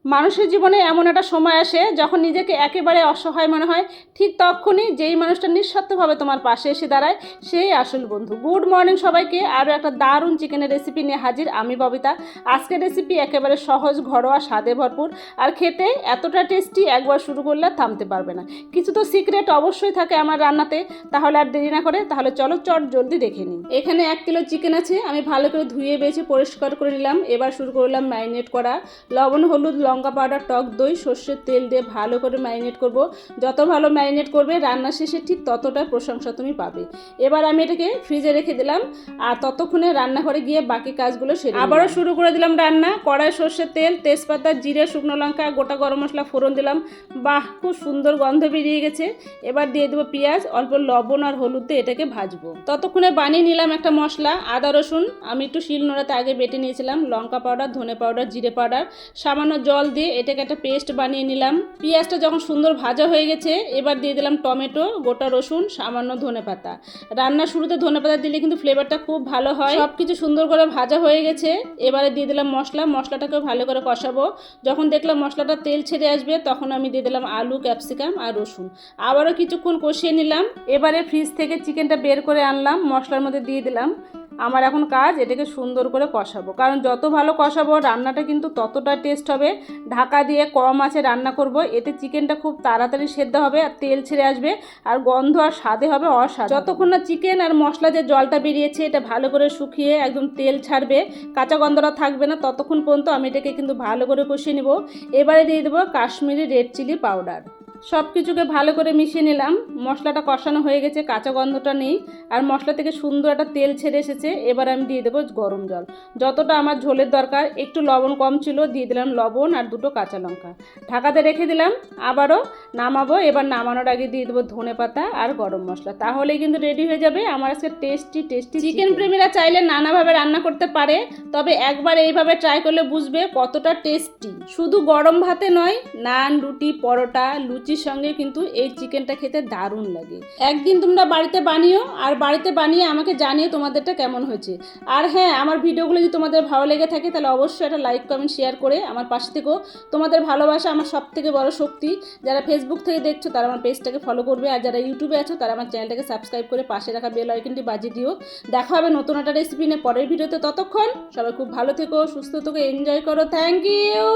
মানুষের জীবনে এমন একটা সময় আসে যখন নিজেকে একেবারে অসহায় মনে হয়, ঠিক তখনই যেই মানুষটা নিঃস্বার্থভাবে তোমার পাশে এসে দাঁড়ায় সেই আসল বন্ধু। গুড মর্নিং সবাইকে, আরও একটা দারুণ চিকেনের রেসিপি নিয়ে হাজির আমি ববিতা। আজকের রেসিপি একেবারে সহজ, ঘরোয়া, স্বাদে ভরপুর আর খেতে এতটা টেস্টি, একবার শুরু করলে থামতে পারবে না। কিছু তো সিক্রেট অবশ্যই থাকে আমার রান্নাতে, তাহলে আর দেরি না করে তাহলে চলো চট জলদি দেখে নিই। এখানে 1 কিলো চিকেন আছে, আমি ভালো করে ধুয়ে বেছে পরিষ্কার করে নিলাম। এবার শুরু করলাম ম্যারিনেট করা। লবণ, হলুদ, লঙ্কা পাউডার, টক দই, সর্ষের তেল দিয়ে ভালো করে ম্যারিনেট করব। যত ভালো ম্যারিনেট করবে রান্না শেষে ঠিক ততটা প্রশংসা তুমি পাবে। এবার আমি এটাকে ফ্রিজে রেখে দিলাম আর ততক্ষণে রান্নাঘরে গিয়ে বাকি কাজগুলো সেরে আবারও শুরু করে দিলাম রান্না। কড়াই সর্ষের তেল, তেজপাতা, জিরে, শুকনো লঙ্কা, গোটা গরম মশলা ফোড়ন দিলাম। বাহ, খুব সুন্দর গন্ধ বেরিয়ে গেছে। এবার দিয়ে দেবো পেঁয়াজ, অল্প লবণ আর হলুদ দিয়ে এটাকে ভাজবো। ততক্ষণে বানিয়ে নিলাম একটা মশলা, আদা রসুন আমি একটু শিলনোড়াতে আগে বেটে নিয়েছিলাম, লঙ্কা পাউডার, ধনে পাউডার, জিরে পাউডার, সামান্য জল দিয়ে এটাকে একটা পেস্ট বানিয়ে নিলাম। পেঁয়াজটা যখন সুন্দর ভাজা হয়ে গেছে এবার দিয়ে দিলাম টমেটো, গোটা রসুন, সামান্য ধনেপাতা। রান্নার শুরুতে ধনেপাতা দিলে কিন্তু ফ্লেভারটা খুব ভালো হয়। সব কিছু সুন্দর করে ভাজা হয়ে গেছে, এবারে দিয়ে দিলাম মশলাটাকেও ভালো করে কষাবো। যখন দেখলাম মশলাটা তেল ছেড়ে আসবে তখন আমি দিয়ে দিলাম আলু, ক্যাপসিকাম আর রসুন। আবারও কিছুক্ষণ কষিয়ে নিলাম। এবারে ফ্রিজ থেকে চিকেনটা বের করে আনলাম, মশলার মধ্যে দিয়ে দিলাম। আমার এখন কাজ এটাকে সুন্দর করে কষাবো, কারণ যত ভালো কষাবো রান্নাটা কিন্তু ততটা টেস্ট হবে। ঢাকা দিয়ে কম আঁচে রান্না করব, এতে চিকেনটা খুব তাড়াতাড়ি সেদ্ধ হবে আর তেল ছেড়ে আসবে আর গন্ধ আর স্বাদে হবে অস্বাদ। যতক্ষণ না চিকেন আর মশলা যে জলটা বেরিয়েছে এটা ভালো করে শুকিয়ে একদম তেল ছাড়বে, কাঁচা গন্ধটা থাকবে না, ততক্ষণ পর্যন্ত আমি এটাকে কিন্তু ভালো করে কষিয়ে নেব। এবারে দিয়ে দেবো কাশ্মীরি রেড চিলি পাউডার। সব কিছুকে ভালো করে মিশিয়ে নিলাম। মশলাটা কষানো হয়ে গেছে, কাঁচা গন্ধটা নেই আর মশলা থেকে সুন্দর একটা তেল ছেড়ে এসেছে। এবার আমি দিয়ে দেবো গরম জল, যতটা আমার ঝোলের দরকার। একটু লবণ কম ছিল, দিয়ে দিলাম লবণ আর 2টো কাঁচা লঙ্কা। ঢাকাতে রেখে দিলাম, আবারও নামাবো। এবার নামানোর আগে দিয়ে দেবো ধনেপাতা আর গরম মশলা, তাহলেই কিন্তু রেডি হয়ে যাবে আমার আজকে টেস্টি চিকেন। প্রেমীরা চাইলে নানাভাবে রান্না করতে পারে, তবে একবার এইভাবে ট্রাই করলে বুঝবে কতটা টেস্টি। শুধু গরম ভাতে নয়, নান, রুটি, পরোটা, লুচির সঙ্গে কিন্তু এই চিকেনটা খেতে দারুণ লাগে। একদিন তোমরা বাড়িতে বানিও আর বাড়িতে বানিয়ে আমাকে জানিয়ে তোমাদেরটা কেমন হয়েছে। আর হ্যাঁ, আমার ভিডিওগুলো যদি তোমাদের ভালো লেগে থাকে তাহলে অবশ্যই একটা লাইক, কমেন্ট, শেয়ার করে আমার পাশে থেকেও। তোমাদের ভালোবাসা আমার সব থেকে বড় শক্তি। যারা ফেসবুক থেকে দেখছো তারা আমার পেজটাকে ফলো করবে, আর যারা ইউটিউবে আছো তারা আমার চ্যানেলটাকে সাবস্ক্রাইব করে পাশে রাখা বেল আইকনটি বাজিয়ে দিও। দেখা হবে নতুন একটা রেসিপি নিয়ে পরের ভিডিওতে। ততক্ষণ সবাই খুব ভালো থেকো, সুস্থ থেকো, এনজয় করো। Thank you.